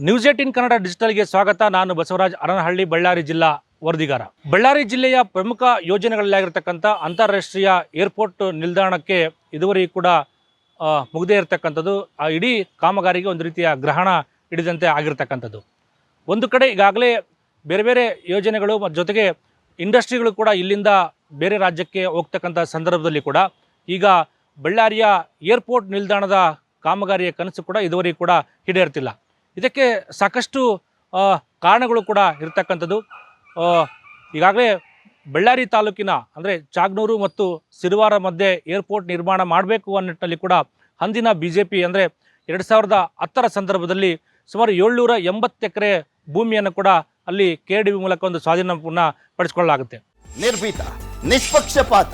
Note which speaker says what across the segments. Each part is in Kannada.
Speaker 1: ನ್ಯೂಸ್ 18 ಕನ್ನಡ ಡಿಜಿಟಲ್ಗೆ ಸ್ವಾಗತ. ನಾನು ಬಸವರಾಜ್ ಅರನಹಳ್ಳಿ, ಬಳ್ಳಾರಿ ಜಿಲ್ಲಾ ವರದಿಗಾರ. ಬಳ್ಳಾರಿ ಜಿಲ್ಲೆಯ ಪ್ರಮುಖ ಯೋಜನೆಗಳಲ್ಲಾಗಿರ್ತಕ್ಕಂಥ ಅಂತಾರಾಷ್ಟ್ರೀಯ ಏರ್ಪೋರ್ಟ್ ನಿಲ್ದಾಣಕ್ಕೆ ಇದುವರೆಗೂ ಕೂಡ ಮುಗದೇ ಇರತಕ್ಕಂಥದ್ದು, ಆ ಇಡೀ ಕಾಮಗಾರಿಗೆ ಒಂದು ರೀತಿಯ ಗ್ರಹಣ ಹಿಡಿದಂತೆ ಆಗಿರ್ತಕ್ಕಂಥದ್ದು. ಒಂದು ಕಡೆ ಈಗಾಗಲೇ ಬೇರೆ ಬೇರೆ ಯೋಜನೆಗಳು ಮತ್ತು ಜೊತೆಗೆ ಇಂಡಸ್ಟ್ರಿಗಳು ಕೂಡ ಇಲ್ಲಿಂದ ಬೇರೆ ರಾಜ್ಯಕ್ಕೆ ಹೋಗ್ತಕ್ಕಂಥ ಸಂದರ್ಭದಲ್ಲಿ ಕೂಡ ಈಗ ಬಳ್ಳಾರಿಯ ಏರ್ಪೋರ್ಟ್ ನಿಲ್ದಾಣದ ಕಾಮಗಾರಿಯ ಕನಸು ಕೂಡ ಇದುವರೆಗೂ ಕೂಡ ಈಡೇರ್ತಿಲ್ಲ. ಇದಕ್ಕೆ ಸಾಕಷ್ಟು ಕಾರಣಗಳು ಕೂಡ ಇರ್ತಕ್ಕಂಥದ್ದು. ಈಗಾಗಲೇ ಬಳ್ಳಾರಿ ತಾಲೂಕಿನ ಅಂದರೆ ಚಾಗನೂರು ಮತ್ತು ಸಿರುವಾರ ಮಧ್ಯೆ ಏರ್ಪೋರ್ಟ್ ನಿರ್ಮಾಣ ಮಾಡಬೇಕು ಅನ್ನೋ ನಿಟ್ಟಿನಲ್ಲಿ ಕೂಡ ಅಂದಿನ BJP ಅಂದರೆ 2010ರ ಸಂದರ್ಭದಲ್ಲಿ ಸುಮಾರು 780 ಎಕರೆ ಭೂಮಿಯನ್ನು ಕೂಡ ಅಲ್ಲಿ KDB ಮೂಲಕ ಒಂದು ಸ್ವಾಧೀನವನ್ನು ಪಡಿಸಿಕೊಳ್ಳಲಾಗುತ್ತೆ.
Speaker 2: ನಿರ್ಭೀತ, ನಿಷ್ಪಕ್ಷಪಾತ,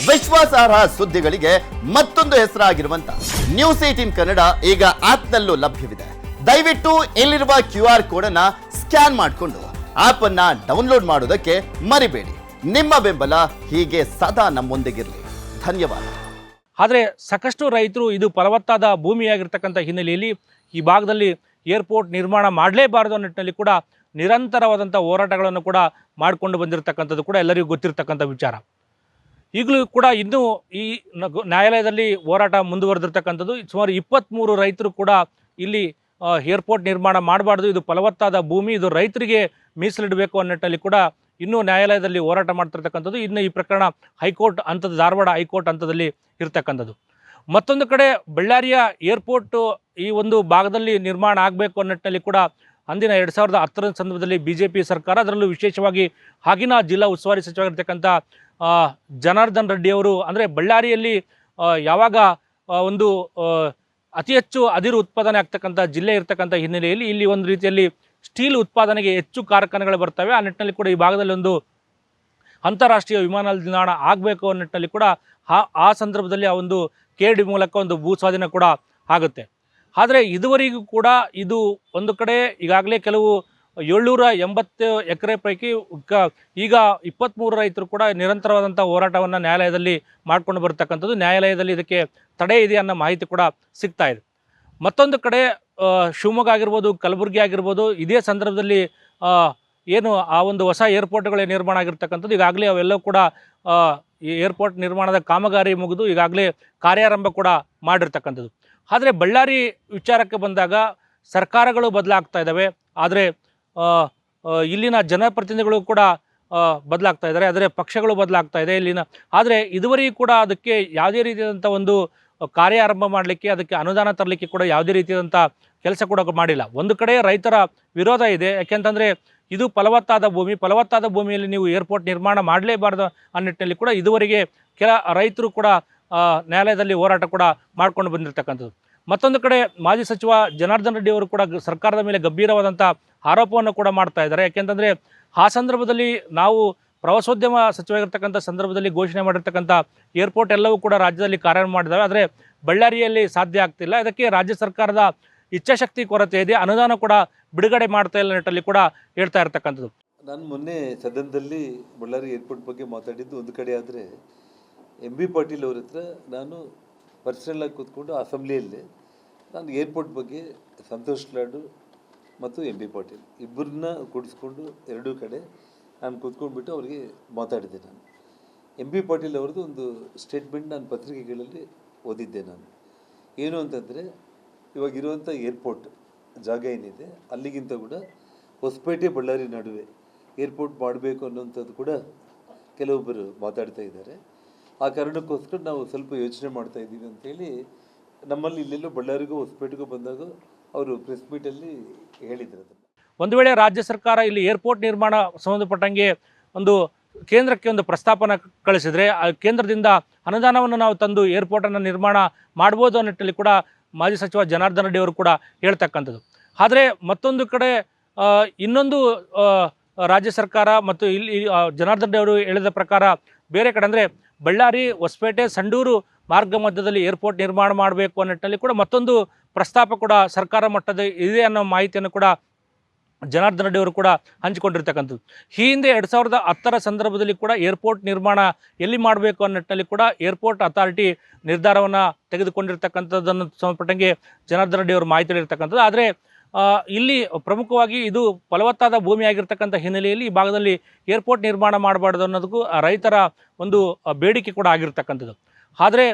Speaker 2: ವಿಶ್ವಾಸಾರ್ಹ ಸುದ್ದಿಗಳಿಗೆ ಮತ್ತೊಂದು ಹೆಸರಾಗಿರುವಂತ ನ್ಯೂಸ್ 18 ಕನ್ನಡ ಈಗ ಆಪ್ನಲ್ಲೂ ಲಭ್ಯವಿದೆ. ದಯವಿಟ್ಟು ಇಲ್ಲಿರುವ QR ಕೋಡ್ ಅನ್ನ ಸ್ಕ್ಯಾನ್ ಮಾಡಿಕೊಂಡು ಆಪ್ ಅನ್ನ ಡೌನ್ಲೋಡ್ ಮಾಡೋದಕ್ಕೆ ಮರಿಬೇಡಿ. ನಿಮ್ಮ ಬೆಂಬಲ ಹೀಗೆ ಸದಾ ನಮ್ಮೊಂದಿಗಿರಲಿ. ಧನ್ಯವಾದ.
Speaker 1: ಆದರೆ ಸಾಕಷ್ಟು ರೈತರು ಇದು ಫಲವತ್ತಾದ ಭೂಮಿಯಾಗಿರ್ತಕ್ಕಂಥ ಹಿನ್ನೆಲೆಯಲ್ಲಿ ಈ ಭಾಗದಲ್ಲಿ ಏರ್ಪೋರ್ಟ್ ನಿರ್ಮಾಣ ಮಾಡಲೇಬಾರದು ಅನ್ನೋ ನಿಟ್ಟಿನಲ್ಲಿ ಕೂಡ ನಿರಂತರವಾದಂಥ ಹೋರಾಟಗಳನ್ನು ಕೂಡ ಮಾಡಿಕೊಂಡು ಬಂದಿರತಕ್ಕಂಥದ್ದು ಕೂಡ ಎಲ್ಲರಿಗೂ ಗೊತ್ತಿರತಕ್ಕಂಥ ವಿಚಾರ. ಈಗಲೂ ಕೂಡ ಇನ್ನೂ ಈ ನ್ಯಾಯಾಲಯದಲ್ಲಿ ಹೋರಾಟ ಮುಂದುವರೆದಿರ್ತಕ್ಕಂಥದ್ದು. ಸುಮಾರು 23 ರೈತರು ಕೂಡ ಇಲ್ಲಿ ಏರ್ಪೋರ್ಟ್ ನಿರ್ಮಾಣ ಮಾಡಬಾರ್ದು, ಇದು ಫಲವತ್ತಾದ ಭೂಮಿ, ಇದು ರೈತರಿಗೆ ಮೀಸಲಿಡಬೇಕು ಅನ್ನೋ ನಿಟ್ಟಿನಲ್ಲಿ ಕೂಡ ಇನ್ನೂ ನ್ಯಾಯಾಲಯದಲ್ಲಿ ಹೋರಾಟ ಮಾಡ್ತಿರ್ತಕ್ಕಂಥದ್ದು. ಇನ್ನು ಈ ಪ್ರಕರಣ ಹೈಕೋರ್ಟ್ ಹಂತದ, ಧಾರವಾಡ ಹೈಕೋರ್ಟ್ ಹಂತದಲ್ಲಿ ಇರ್ತಕ್ಕಂಥದ್ದು. ಮತ್ತೊಂದು ಕಡೆ ಬಳ್ಳಾರಿಯ ಏರ್ಪೋರ್ಟು ಈ ಒಂದು ಭಾಗದಲ್ಲಿ ನಿರ್ಮಾಣ ಆಗಬೇಕು ಅನ್ನೋ ನಿಟ್ಟಿನಲ್ಲಿ ಕೂಡ ಅಂದಿನ 2010ರ ಸಂದರ್ಭದಲ್ಲಿ BJP ಸರ್ಕಾರ, ಅದರಲ್ಲೂ ವಿಶೇಷವಾಗಿ ಆಗಿನ ಜಿಲ್ಲಾ ಉಸ್ತುವಾರಿ ಸಚಿವರಾಗಿರ್ತಕ್ಕಂಥ ಜನಾರ್ದನ್ ರೆಡ್ಡಿ ಅವರು, ಅಂದರೆ ಬಳ್ಳಾರಿಯಲ್ಲಿ ಯಾವಾಗ ಒಂದು ಅತಿ ಹೆಚ್ಚು ಅದಿರು ಉತ್ಪಾದನೆ ಆಗ್ತಕ್ಕಂಥ ಜಿಲ್ಲೆ ಇರ್ತಕ್ಕಂಥ ಹಿನ್ನೆಲೆಯಲ್ಲಿ ಇಲ್ಲಿ ಒಂದು ರೀತಿಯಲ್ಲಿ ಸ್ಟೀಲ್ ಉತ್ಪಾದನೆಗೆ ಹೆಚ್ಚು ಕಾರ್ಖಾನೆಗಳು ಬರ್ತವೆ. ಆ ನಿಟ್ಟಿನಲ್ಲಿ ಕೂಡ ಈ ಭಾಗದಲ್ಲಿ ಒಂದು ಅಂತಾರಾಷ್ಟ್ರೀಯ ವಿಮಾನ ನಿಲ್ದಾಣ ಆಗಬೇಕು ಅನ್ನೋ ನಿಟ್ಟಿನಲ್ಲಿ ಕೂಡ ಆ ಸಂದರ್ಭದಲ್ಲಿ ಆ ಒಂದು KDB ಮೂಲಕ ಒಂದು ಭೂ ಸ್ವಾಧೀನ ಕೂಡ ಆಗುತ್ತೆ. ಆದರೆ ಇದುವರೆಗೂ ಕೂಡ ಇದು ಒಂದು ಕಡೆ ಈಗಾಗಲೇ ಕೆಲವು 780 ಎಕರೆ ಪೈಕಿ ಈಗ 23 ರೈತರು ಕೂಡ ನಿರಂತರವಾದಂಥ ಹೋರಾಟವನ್ನು ನ್ಯಾಯಾಲಯದಲ್ಲಿ ಮಾಡ್ಕೊಂಡು ಬರ್ತಕ್ಕಂಥದ್ದು. ನ್ಯಾಯಾಲಯದಲ್ಲಿ ಇದಕ್ಕೆ ತಡೆ ಇದೆ ಅನ್ನೋ ಮಾಹಿತಿ ಕೂಡ ಸಿಗ್ತಾ ಇದೆ. ಮತ್ತೊಂದು ಕಡೆ ಶಿವಮೊಗ್ಗ ಆಗಿರ್ಬೋದು, ಕಲಬುರಗಿ ಆಗಿರ್ಬೋದು, ಇದೇ ಸಂದರ್ಭದಲ್ಲಿ ಏನು ಆ ಒಂದು ಹೊಸ ಏರ್ಪೋರ್ಟ್ಗಳೇ ನಿರ್ಮಾಣ ಆಗಿರ್ತಕ್ಕಂಥದ್ದು. ಈಗಾಗಲೇ ಅವೆಲ್ಲವೂ ಕೂಡ ಈ ಏರ್ಪೋರ್ಟ್ ನಿರ್ಮಾಣದ ಕಾಮಗಾರಿ ಮುಗಿದು ಈಗಾಗಲೇ ಕಾರ್ಯಾರಂಭ ಕೂಡ ಮಾಡಿರ್ತಕ್ಕಂಥದ್ದು. ಆದರೆ ಬಳ್ಳಾರಿ ವಿಚಾರಕ್ಕೆ ಬಂದಾಗ ಸರ್ಕಾರಗಳು ಬದಲಾಗ್ತಾ ಇದ್ದಾವೆ, ಆದರೆ ಇಲ್ಲಿನ ಜನಪ್ರತಿನಿಧಿಗಳು ಕೂಡ ಬದಲಾಗ್ತಾ ಇದ್ದಾರೆ, ಆದರೆ ಪಕ್ಷಗಳು ಬದಲಾಗ್ತಾ ಇದೆ ಇಲ್ಲಿನ. ಆದರೆ ಇದುವರೆಗೂ ಕೂಡ ಅದಕ್ಕೆ ಯಾವುದೇ ರೀತಿಯಾದಂಥ ಒಂದು ಕಾರ್ಯಾರಂಭ ಮಾಡಲಿಕ್ಕೆ, ಅದಕ್ಕೆ ಅನುದಾನ ತರಲಿಕ್ಕೆ ಕೂಡ ಯಾವುದೇ ರೀತಿಯಾದಂಥ ಕೆಲಸ ಕೂಡ ಮಾಡಿಲ್ಲ. ಒಂದು ಕಡೆ ರೈತರ ವಿರೋಧ ಇದೆ, ಯಾಕೆಂತಂದರೆ ಇದು ಫಲವತ್ತಾದ ಭೂಮಿ, ಫಲವತ್ತಾದ ಭೂಮಿಯಲ್ಲಿ ನೀವು ಏರ್ಪೋರ್ಟ್ ನಿರ್ಮಾಣ ಮಾಡಲೇಬಾರ್ದು ಅನ್ನೋ ನಿಟ್ಟಿನಲ್ಲಿ ಕೂಡ ಇದುವರೆಗೆ ಕೆಲ ರೈತರು ಕೂಡ ನ್ಯಾಯಾಲಯದಲ್ಲಿ ಹೋರಾಟ ಕೂಡ ಮಾಡ್ಕೊಂಡು ಬಂದಿರತಕ್ಕಂಥದ್ದು. ಮತ್ತೊಂದು ಕಡೆ ಮಾಜಿ ಸಚಿವ ಜನಾರ್ದನ್ ರೆಡ್ಡಿ ಅವರು ಕೂಡ ಸರ್ಕಾರದ ಮೇಲೆ ಗಂಭೀರವಾದಂಥ ಆರೋಪವನ್ನು ಕೂಡ ಮಾಡ್ತಾ ಇದ್ದಾರೆ. ಯಾಕೆಂತಂದರೆ ಆ ಸಂದರ್ಭದಲ್ಲಿ ನಾವು ಪ್ರವಾಸೋದ್ಯಮ ಸಚಿವರಾಗಿರ್ತಕ್ಕಂಥ ಸಂದರ್ಭದಲ್ಲಿ ಘೋಷಣೆ ಮಾಡಿರ್ತಕ್ಕಂಥ ಏರ್ಪೋರ್ಟ್ ಎಲ್ಲವೂ ಕೂಡ ರಾಜ್ಯದಲ್ಲಿ ಕಾರ್ಯ ಮಾಡಿದ್ದಾವೆ, ಆದರೆ ಬಳ್ಳಾರಿಯಲ್ಲಿ ಸಾಧ್ಯ ಆಗ್ತಿಲ್ಲ. ಇದಕ್ಕೆ ರಾಜ್ಯ ಸರ್ಕಾರದ ಇಚ್ಛಾಶಕ್ತಿ ಕೊರತೆ ಇದೆ, ಅನುದಾನ ಕೂಡ ಬಿಡುಗಡೆ ಮಾಡ್ತಾ ಇಲ್ಲ ನಿಟ್ಟಲ್ಲಿ ಕೂಡ ಹೇಳ್ತಾ ಇರ್ತಕ್ಕಂಥದ್ದು.
Speaker 3: ನಾನು ಮೊನ್ನೆ ಸದನದಲ್ಲಿ ಬಳ್ಳಾರಿ ಏರ್ಪೋರ್ಟ್ ಬಗ್ಗೆ ಮಾತಾಡಿದ್ದು ಒಂದು ಕಡೆ, ಆದರೆ MB ಪಾಟೀಲ್ ಅವ್ರ ಹತ್ರ ನಾನು ಪರ್ಸನಲಾಗಿ ಕೂತ್ಕೊಂಡು ಅಸೆಂಬ್ಲಿಯಲ್ಲಿ ನಾನು ಏರ್ಪೋರ್ಟ್ ಬಗ್ಗೆ ಸಂತೋಷ್ ಲಾಡು ಮತ್ತು MB ಪಾಟೀಲ್ ಇಬ್ಬರನ್ನ ಕೂಡಿಸ್ಕೊಂಡು ಎರಡೂ ಕಡೆ ನಾನು ಕೂತ್ಕೊಂಡ್ಬಿಟ್ಟು ಅವರಿಗೆ ಮಾತಾಡಿದ್ದೆ. ನಾನು MB ಪಾಟೀಲ್ ಅವ್ರದ್ದು ಒಂದು ಸ್ಟೇಟ್ಮೆಂಟ್ ನಾನು ಪತ್ರಿಕೆಗಳಲ್ಲಿ ಓದಿದ್ದೆ. ನಾನು ಏನು ಅಂತಂದರೆ, ಇವಾಗಿರುವಂಥ ಏರ್ಪೋರ್ಟ್ ಜಾಗ ಏನಿದೆ ಅಲ್ಲಿಗಿಂತ ಕೂಡ ಹೊಸಪೇಟೆ ಬಳ್ಳಾರಿ ನಡುವೆ ಏರ್ಪೋರ್ಟ್ ಮಾಡಬೇಕು ಅನ್ನೋಂಥದ್ದು ಕೂಡ ಕೆಲವೊಬ್ಬರು ಮಾತಾಡ್ತಾ ಇದ್ದಾರೆ. ಆ ಕಾರಣಕ್ಕೋಸ್ಕರ ನಾವು ಸ್ವಲ್ಪ ಯೋಚನೆ ಮಾಡ್ತಾ ಇದ್ದೀವಿ ಅಂತೇಳಿ ನಮ್ಮಲ್ಲಿ ಇಲ್ಲೆಲ್ಲೋ ಬಳ್ಳಾರಿಗೂ ಹೊಸಪೇಟೆಗೂ ಬಂದಾಗ ಅವರು ಪ್ರೆಸ್ ಮೀಟಲ್ಲಿ ಹೇಳಿದ್ರು. ಅದನ್ನು
Speaker 1: ಒಂದು ವೇಳೆ ರಾಜ್ಯ ಸರ್ಕಾರ ಇಲ್ಲಿ ಏರ್ಪೋರ್ಟ್ ನಿರ್ಮಾಣ ಸಂಬಂಧಪಟ್ಟಂಗೆ ಒಂದು ಕೇಂದ್ರಕ್ಕೆ ಒಂದು ಪ್ರಸ್ತಾಪನ ಕಳಿಸಿದರೆ ಆ ಕೇಂದ್ರದಿಂದ ಅನುದಾನವನ್ನು ನಾವು ತಂದು ಏರ್ಪೋರ್ಟನ್ನು ನಿರ್ಮಾಣ ಮಾಡ್ಬೋದು ಅನ್ನೋ ನಿಟ್ಟಿನಲ್ಲಿ ಕೂಡ ಮಾಜಿ ಸಚಿವ ಜನಾರ್ದನ್ ರೆಡ್ಡಿ ಅವರು ಕೂಡ ಹೇಳ್ತಕ್ಕಂಥದ್ದು. ಆದರೆ ಮತ್ತೊಂದು ಕಡೆ ಇನ್ನೊಂದು ರಾಜ್ಯ ಸರ್ಕಾರ ಮತ್ತು ಇಲ್ಲಿ ಜನಾರ್ದನ್ ರೆಡ್ಡಿ ಅವರು ಹೇಳಿದ ಪ್ರಕಾರ ಬೇರೆ ಕಡೆ, ಅಂದರೆ ಬಳ್ಳಾರಿ, ಹೊಸಪೇಟೆ, ಸಂಡೂರು ಮಾರ್ಗ ಮಧ್ಯದಲ್ಲಿ ಏರ್ಪೋರ್ಟ್ ನಿರ್ಮಾಣ ಮಾಡಬೇಕು ಅನ್ನೋ ನಿಟ್ಟಿನಲ್ಲಿ ಕೂಡ ಮತ್ತೊಂದು ಪ್ರಸ್ತಾಪ ಕೂಡ ಸರ್ಕಾರ ಮಟ್ಟದ ಇದೆ ಅನ್ನೋ ಮಾಹಿತಿಯನ್ನು ಕೂಡ ಜನಾರ್ದನ್ ರೆಡ್ಡಿ ಅವರು ಕೂಡ ಹಂಚಿಕೊಂಡಿರ್ತಕ್ಕಂಥದ್ದು. ಈ ಹಿಂದೆ 2010ರ ಸಂದರ್ಭದಲ್ಲಿ ಕೂಡ ಏರ್ಪೋರ್ಟ್ ನಿರ್ಮಾಣ ಎಲ್ಲಿ ಮಾಡಬೇಕು ಅನ್ನೋ ನಿಟ್ಟಿನಲ್ಲಿ ಕೂಡ ಏರ್ಪೋರ್ಟ್ ಅಥಾರಿಟಿ ನಿರ್ಧಾರವನ್ನು ತೆಗೆದುಕೊಂಡಿರ್ತಕ್ಕಂಥದ್ದನ್ನು ಸಂಬಂಧಪಟ್ಟಂಗೆ ಜನಾರ್ದನ್ ರೆಡ್ಡಿ ಅವರು ಮಾಹಿತಿ ಹೇಳಿರ್ತಕ್ಕಂಥದ್ದು. ಆದರೆ ಇಲ್ಲಿ ಪ್ರಮುಖವಾಗಿ ಇದು ಫಲವತ್ತಾದ ಭೂಮಿ ಆಗಿರ್ತಕ್ಕಂಥ ಹಿನ್ನೆಲೆಯಲ್ಲಿ ಈ ಭಾಗದಲ್ಲಿ ಏರ್ಪೋರ್ಟ್ ನಿರ್ಮಾಣ ಮಾಡಬಾರ್ದು ಅನ್ನೋದಕ್ಕೂ ರೈತರ ಒಂದು ಬೇಡಿಕೆ ಕೂಡ ಆಗಿರ್ತಕ್ಕಂಥದ್ದು. ಆದರೆ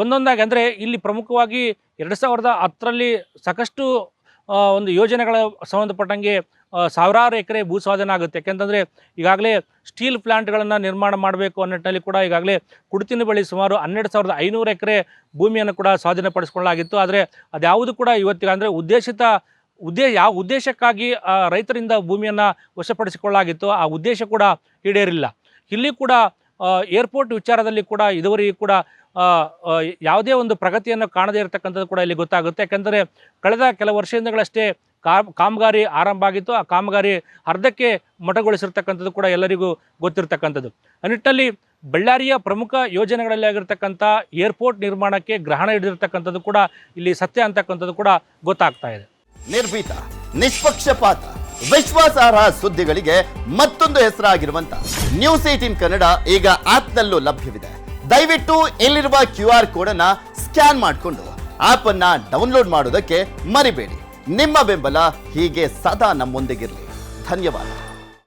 Speaker 1: ಒಂದೊಂದಾಗಿ ಅಂದರೆ ಇಲ್ಲಿ ಪ್ರಮುಖವಾಗಿ 2010ರಲ್ಲಿ ಸಾಕಷ್ಟು ಒಂದು ಯೋಜನೆಗಳ ಸಂಬಂಧಪಟ್ಟಂಗೆ ಸಾವಿರಾರು ಎಕರೆ ಭೂ ಸ್ವಾಧೀನ ಆಗುತ್ತೆ. ಯಾಕೆಂತಂದರೆ ಈಗಾಗಲೇ ಸ್ಟೀಲ್ ಪ್ಲಾಂಟ್ಗಳನ್ನು ನಿರ್ಮಾಣ ಮಾಡಬೇಕು ಅನ್ನೋ ನಿಟ್ಟಿನಲ್ಲಿ ಕೂಡ ಈಗಾಗಲೇ ಕುಡಿತಿನ ಬಳಿ ಸುಮಾರು 12,500 ಎಕರೆ ಭೂಮಿಯನ್ನು ಕೂಡ ಸ್ವಾಧೀನಪಡಿಸಿಕೊಳ್ಳಲಾಗಿತ್ತು. ಆದರೆ ಅದ್ಯಾವುದು ಕೂಡ ಇವತ್ತಿಗೆ ಅಂದರೆ ಯಾವ ಉದ್ದೇಶಕ್ಕಾಗಿ ರೈತರಿಂದ ಭೂಮಿಯನ್ನು ವಶಪಡಿಸಿಕೊಳ್ಳಲಾಗಿತ್ತು ಆ ಉದ್ದೇಶ ಕೂಡ ಈಡೇರಿಲ್ಲ. ಇಲ್ಲಿ ಕೂಡ ಏರ್ಪೋರ್ಟ್ ವಿಚಾರದಲ್ಲಿ ಕೂಡ ಇದುವರೆಗೂ ಕೂಡ ಯಾವುದೇ ಒಂದು ಪ್ರಗತಿಯನ್ನು ಕಾಣದೇ ಇರತಕ್ಕಂಥದ್ದು ಕೂಡ ಇಲ್ಲಿ ಗೊತ್ತಾಗುತ್ತೆ. ಯಾಕೆಂದರೆ ಕಳೆದ ಕೆಲ ವರ್ಷದಿಂದಗಳಷ್ಟೇ ಕಾಮಗಾರಿ ಆರಂಭ ಆಗಿತ್ತು. ಆ ಕಾಮಗಾರಿ ಅರ್ಧಕ್ಕೆ ಮೊಟಕುಗೊಳಿಸಿರ್ತಕ್ಕಂಥದ್ದು ಕೂಡ ಎಲ್ಲರಿಗೂ ಗೊತ್ತಿರತಕ್ಕಂಥದ್ದು. ಆ ನಿಟ್ಟಿನಲ್ಲಿ ಬಳ್ಳಾರಿಯ ಪ್ರಮುಖ ಯೋಜನೆಗಳಲ್ಲಿ ಆಗಿರ್ತಕ್ಕಂಥ ಏರ್ಪೋರ್ಟ್ ನಿರ್ಮಾಣಕ್ಕೆ ಗ್ರಹಣ ಹಿಡಿದಿರ್ತಕ್ಕಂಥದ್ದು ಕೂಡ ಇಲ್ಲಿ ಸತ್ಯ ಅಂತಕ್ಕಂಥದ್ದು ಕೂಡ ಗೊತ್ತಾಗ್ತಾ ಇದೆ.
Speaker 2: ನಿರ್ಭೀತ, ನಿಷ್ಪಕ್ಷಪಾತ, ವಿಶ್ವಾಸಾರ್ಹ ಸುದ್ದಿಗಳಿಗೆ ಮತ್ತೊಂದು ಹೆಸರಾಗಿರುವಂತ ನ್ಯೂಸ್18 ಕನ್ನಡ ಈಗ ಆಪ್ನಲ್ಲೂ ಲಭ್ಯವಿದೆ. ದಯವಿಟ್ಟು ಇಲ್ಲಿರುವ QR ಕೋಡ್ ಅನ್ನ ಸ್ಕ್ಯಾನ್ ಮಾಡಿಕೊಂಡು ಆಪ್ ಅನ್ನ ಡೌನ್ಲೋಡ್ ಮಾಡೋದಕ್ಕೆ ಮರಿಬೇಡಿ. ನಿಮ್ಮ ಬೆಂಬಲ ಹೀಗೆ ಸದಾ ನಮ್ಮೊಂದಿಗಿರಲಿ. ಧನ್ಯವಾದ.